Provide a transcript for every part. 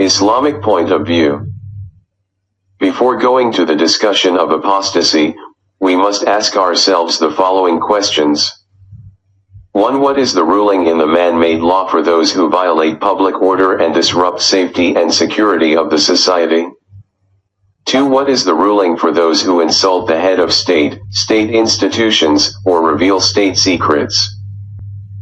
Islamic point of view. Before going to the discussion of apostasy, we must ask ourselves the following questions. 1. What is the ruling in the man-made law for those who violate public order and disrupt safety and security of the society? 2. What is the ruling for those who insult the head of state, state institutions, or reveal state secrets?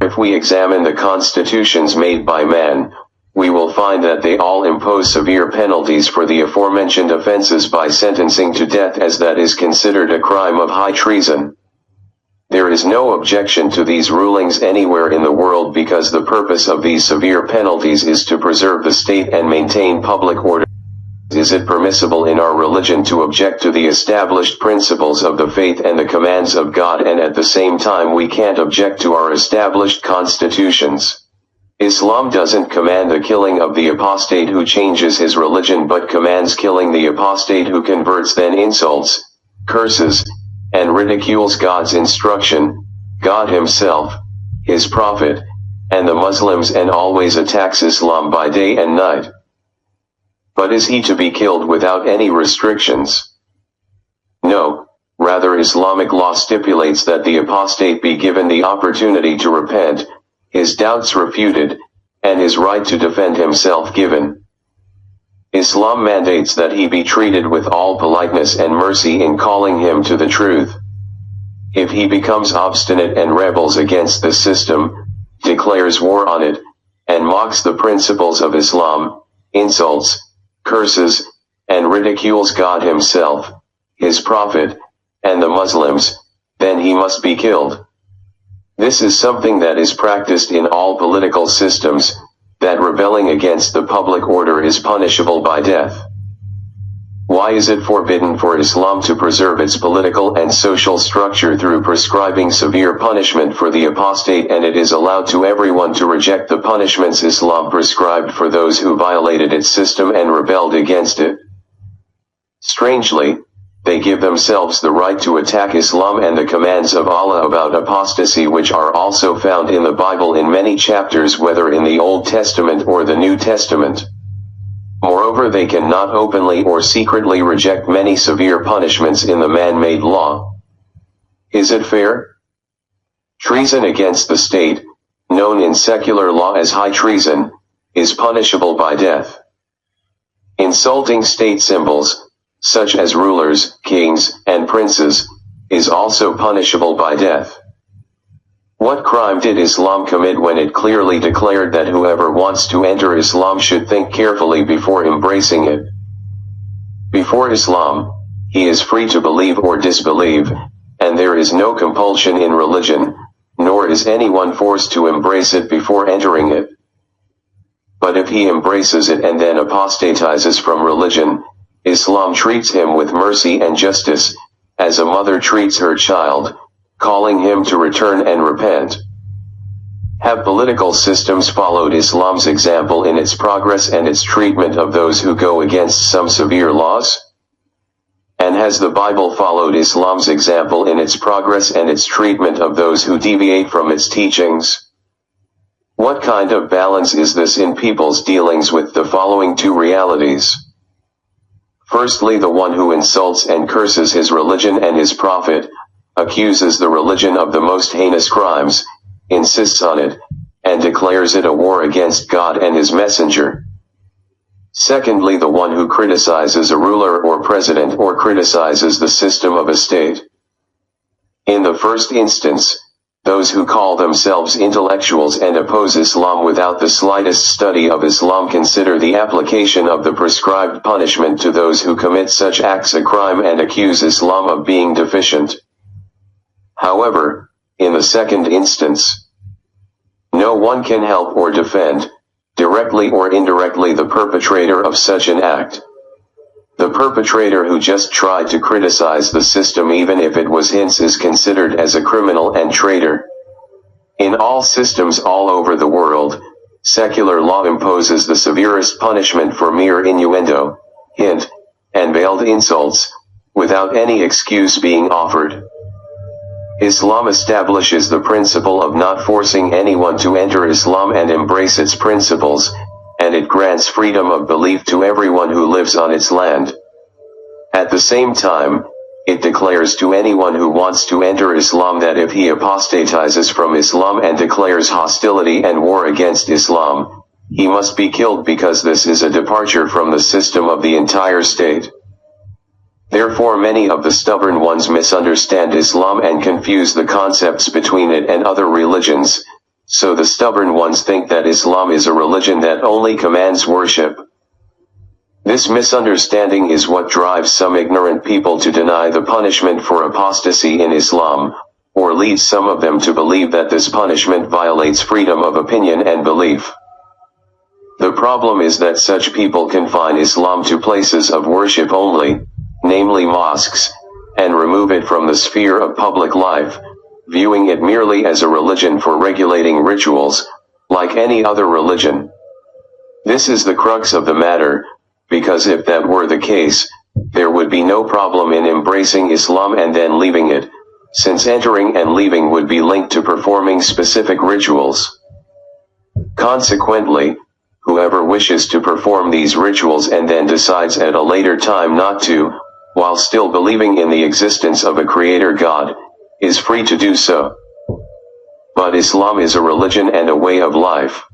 If we examine the constitutions made by man, we will find that they all impose severe penalties for the aforementioned offenses by sentencing to death, as that is considered a crime of high treason. There is no objection to these rulings anywhere in the world because the purpose of these severe penalties is to preserve the state and maintain public order. Is it permissible in our religion to object to the established principles of the faith and the commands of God, and at the same time we can't object to our established constitutions? Islam doesn't command the killing of the apostate who changes his religion, but commands killing the apostate who converts, then insults, curses, and ridicules God's instruction, God himself, his prophet, and the Muslims, and always attacks Islam by day and night. But is he to be killed without any restrictions? No, rather Islamic law stipulates that the apostate be given the opportunity to repent, his doubts refuted, and his right to defend himself given. Islam mandates that he be treated with all politeness and mercy in calling him to the truth. If he becomes obstinate and rebels against the system, declares war on it, and mocks the principles of Islam, insults, curses, and ridicules God himself, his prophet, and the Muslims, then he must be killed. This is something that is practiced in all political systems, that rebelling against the public order is punishable by death. Why is it forbidden for Islam to preserve its political and social structure through prescribing severe punishment for the apostate, and it is allowed to everyone to reject the punishments Islam prescribed for those who violated its system and rebelled against it? Strangely, they give themselves the right to attack Islam and the commands of Allah about apostasy, which are also found in the Bible in many chapters, whether in the Old Testament or the New Testament. Moreover, they cannot openly or secretly reject many severe punishments in the man-made law. Is it fair? Treason against the state, known in secular law as high treason, is punishable by death. Insulting state symbols, such as rulers, kings, and princes, is also punishable by death. What crime did Islam commit when it clearly declared that whoever wants to enter Islam should think carefully before embracing it? Before Islam, he is free to believe or disbelieve, and there is no compulsion in religion, nor is anyone forced to embrace it before entering it. But if he embraces it and then apostatizes from religion, Islam treats him with mercy and justice, as a mother treats her child, calling him to return and repent. Have political systems followed Islam's example in its progress and its treatment of those who go against some severe laws? And has the Bible followed Islam's example in its progress and its treatment of those who deviate from its teachings? What kind of balance is this in people's dealings with the following two realities? Firstly, the one who insults and curses his religion and his prophet, accuses the religion of the most heinous crimes, insists on it, and declares it a war against God and his messenger. Secondly, the one who criticizes a ruler or president or criticizes the system of a state. In the first instance, those who call themselves intellectuals and oppose Islam without the slightest study of Islam consider the application of the prescribed punishment to those who commit such acts a crime and accuse Islam of being deficient. However, in the second instance, no one can help or defend, directly or indirectly, the perpetrator of such an act. The perpetrator who just tried to criticize the system, even if it was hints, is considered as a criminal and traitor. In all systems all over the world, secular law imposes the severest punishment for mere innuendo, hint, and veiled insults, without any excuse being offered. Islam establishes the principle of not forcing anyone to enter Islam and embrace its principles, and it grants freedom of belief to everyone who lives on its land. At the same time, it declares to anyone who wants to enter Islam that if he apostatizes from Islam and declares hostility and war against Islam, he must be killed because this is a departure from the system of the entire state. Therefore many of the stubborn ones misunderstand Islam and confuse the concepts between it and other religions, so the stubborn ones think that Islam is a religion that only commands worship. This misunderstanding is what drives some ignorant people to deny the punishment for apostasy in Islam, or leads some of them to believe that this punishment violates freedom of opinion and belief. The problem is that such people confine Islam to places of worship only, namely mosques, and remove it from the sphere of public life, viewing it merely as a religion for regulating rituals, like any other religion. This is the crux of the matter, because if that were the case, there would be no problem in embracing Islam and then leaving it, since entering and leaving would be linked to performing specific rituals. Consequently, whoever wishes to perform these rituals and then decides at a later time not to, while still believing in the existence of a creator God, is free to do so. But Islam is a religion and a way of life.